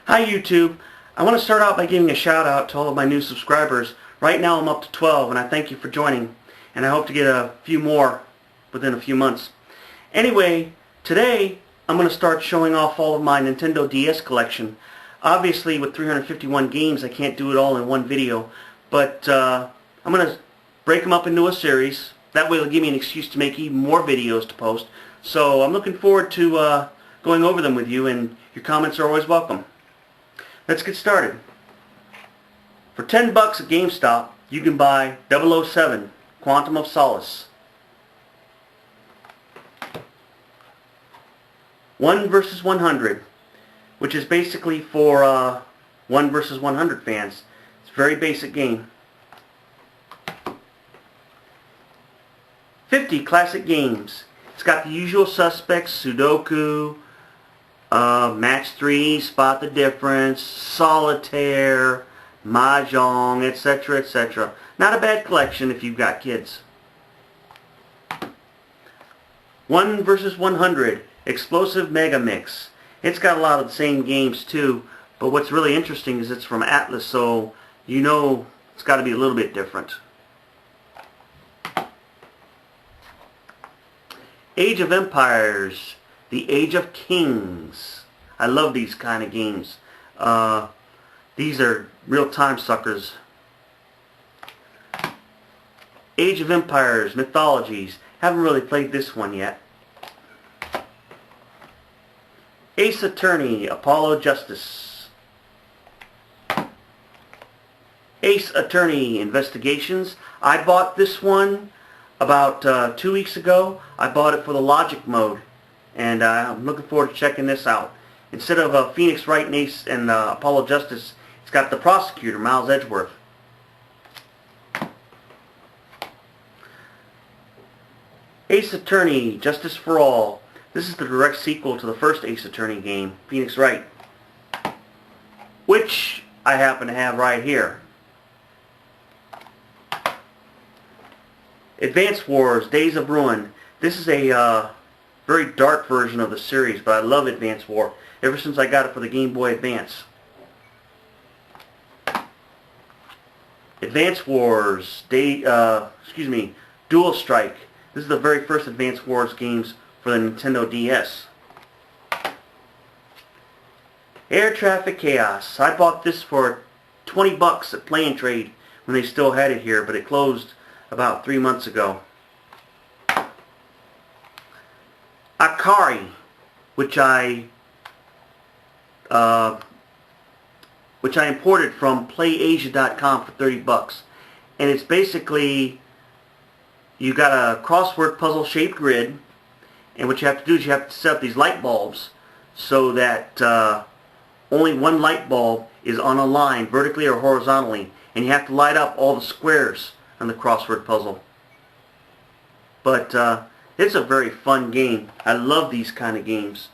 Hi YouTube. I want to start out by giving a shout out to all of my new subscribers. Right now I'm up to 12 and I thank you for joining, and I hope to get a few more within a few months. Anyway, today I'm going to start showing off all of my Nintendo DS collection. Obviously with 351 games I can't do it all in one video, but I'm going to break them up into a series. That way it'll give me an excuse to make even more videos to post. So I'm looking forward to going over them with you, and your comments are always welcome. Let's get started. For $10 at GameStop, you can buy 007, Quantum of Solace. 1 vs. 100, which is basically for 1 vs. 100 fans. It's a very basic game. 50 classic games. It's got the usual suspects: Sudoku, Match 3, Spot the Difference, Solitaire, Mahjong, etc., etc. Not a bad collection if you've got kids. 1 vs. 100, Explosive Mega Mix. It's got a lot of the same games too, but what's really interesting is it's from Atlas, so you know it's got to be a little bit different. Age of Empires, The Age of Kings. I love these kind of games. These are real time suckers. Age of Empires, Mythologies. Haven't really played this one yet. Ace Attorney, Apollo Justice. Ace Attorney, Investigations. I bought this one about 2 weeks ago. I bought it for the Logic mode, and I'm looking forward to checking this out. Instead of Phoenix Wright and Ace and Apollo Justice, it's got the prosecutor, Miles Edgeworth. Ace Attorney, Justice for All. This is the direct sequel to the first Ace Attorney game, Phoenix Wright, which I happen to have right here. Advance Wars, Days of Ruin. This is a very dark version of the series, but I love Advance War ever since I got it for the Game Boy Advance. Advance Wars, Dual Strike. This is the very first Advance Wars games for the Nintendo DS. Air Traffic Chaos. I bought this for $20 at Play and Trade when they still had it here, but it closed about 3 months ago. Akari, which I imported from PlayAsia.com for $30, and it's basically, you got a crossword puzzle shaped grid, and what you have to do is you have to set up these light bulbs so that only one light bulb is on a line vertically or horizontally, and you have to light up all the squares on the crossword puzzle. But it's a very fun game. I love these kind of games.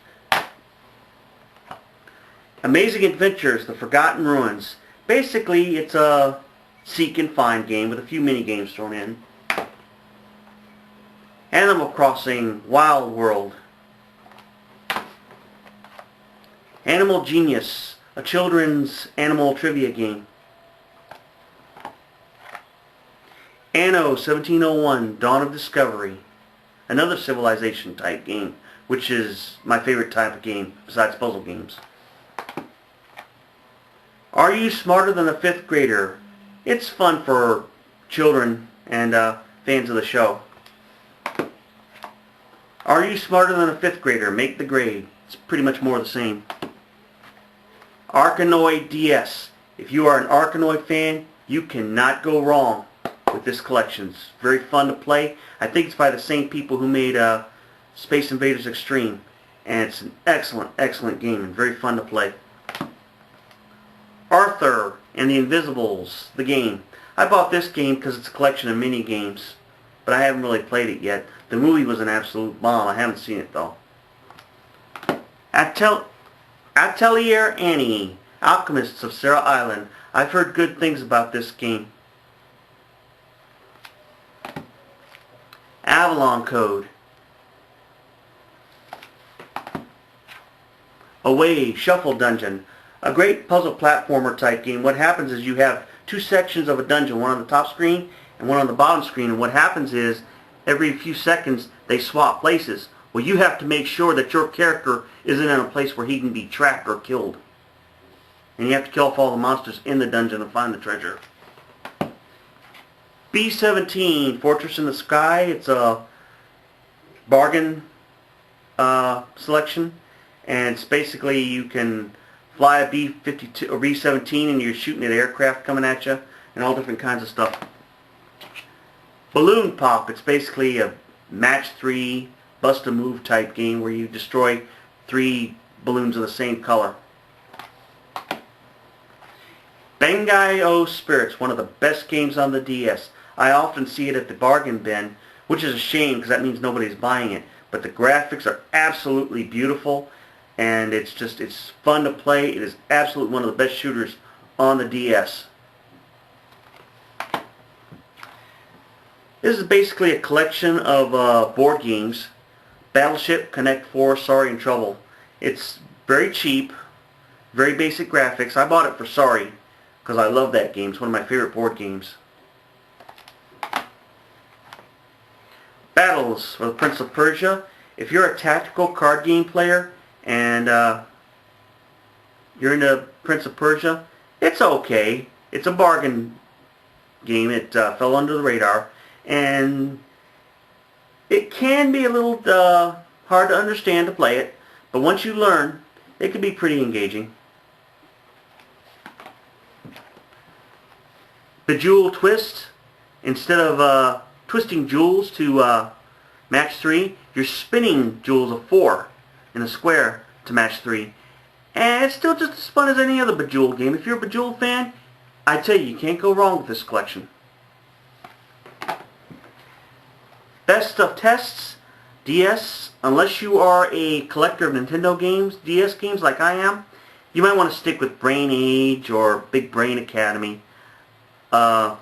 Amazing Adventures, The Forgotten Ruins. Basically, it's a seek and find game with a few mini games thrown in. Animal Crossing, Wild World. Animal Genius, a children's animal trivia game. Anno 1701, Dawn of Discovery. Another Civilization type game, which is my favorite type of game besides puzzle games. Are You Smarter Than a Fifth Grader? It's fun for children and fans of the show. Are You Smarter Than a Fifth Grader? Make the Grade. It's pretty much more the same. Arkanoid DS. If you are an Arkanoid fan, you cannot go wrong with this collection. It's very fun to play. I think it's by the same people who made Space Invaders Extreme, and it's an excellent, excellent game and very fun to play. Arthur and the Invisibles, the game. I bought this game because it's a collection of mini games, but I haven't really played it yet. The movie was an absolute bomb. I haven't seen it though. Atelier Annie, Alchemists of Sarah Island. I've heard good things about this game. Avalon Code. Away, Shuffle Dungeon. a great puzzle platformer type game. What happens is you have two sections of a dungeon, one on the top screen and one on the bottom screen, and what happens is every few seconds they swap places. Well, you have to make sure that your character isn't in a place where he can be trapped or killed. And you have to kill off all the monsters in the dungeon and find the treasure. B-17, Fortress in the Sky. It's a bargain selection, and it's basically you can fly a B-52 or B-17 and you're shooting at aircraft coming at you and all different kinds of stuff. Balloon Pop. It's basically a match 3 bust a move type game where you destroy 3 balloons of the same color. Bangai-O Spirits, one of the best games on the DS. I often see it at the bargain bin, which is a shame because that means nobody's buying it. But the graphics are absolutely beautiful, and it's fun to play. It is absolutely one of the best shooters on the DS. This is basically a collection of board games. Battleship, Connect 4, Sorry and Trouble. It's very cheap, very basic graphics. I bought it for Sorry because I love that game. It's one of my favorite board games. Battles for the Prince of Persia. If you're a tactical card game player and you're into Prince of Persia, it's okay. It's a bargain game. It fell under the radar, and it can be a little hard to understand to play it, but once you learn, it can be pretty engaging. Bejeweled Twist. Instead of twisting jewels to match 3, you're spinning jewels of 4 in a square to match 3. And it's still just as fun as any other Bejeweled game. If you're a Bejeweled fan, I tell you can't go wrong with this collection. Best of Tests, DS. Unless you are a collector of Nintendo games, DS games like I am, you might want to stick with Brain Age or Big Brain Academy. Other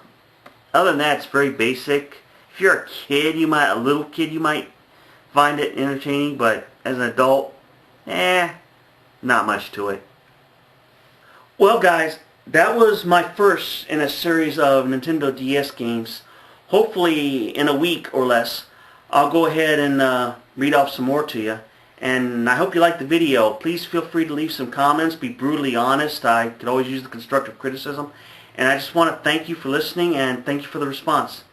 than that, it's very basic. If you're a little kid, you might find it entertaining, but as an adult, not much to it. Well guys, that was my first in a series of Nintendo DS games. Hopefully in a week or less, I'll go ahead and read off some more to you. And I hope you liked the video. Please feel free to leave some comments. Be brutally honest. I could always use the constructive criticism. And I just want to thank you for listening and thank you for the response.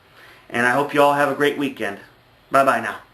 And I hope you all have a great weekend. Bye-bye now.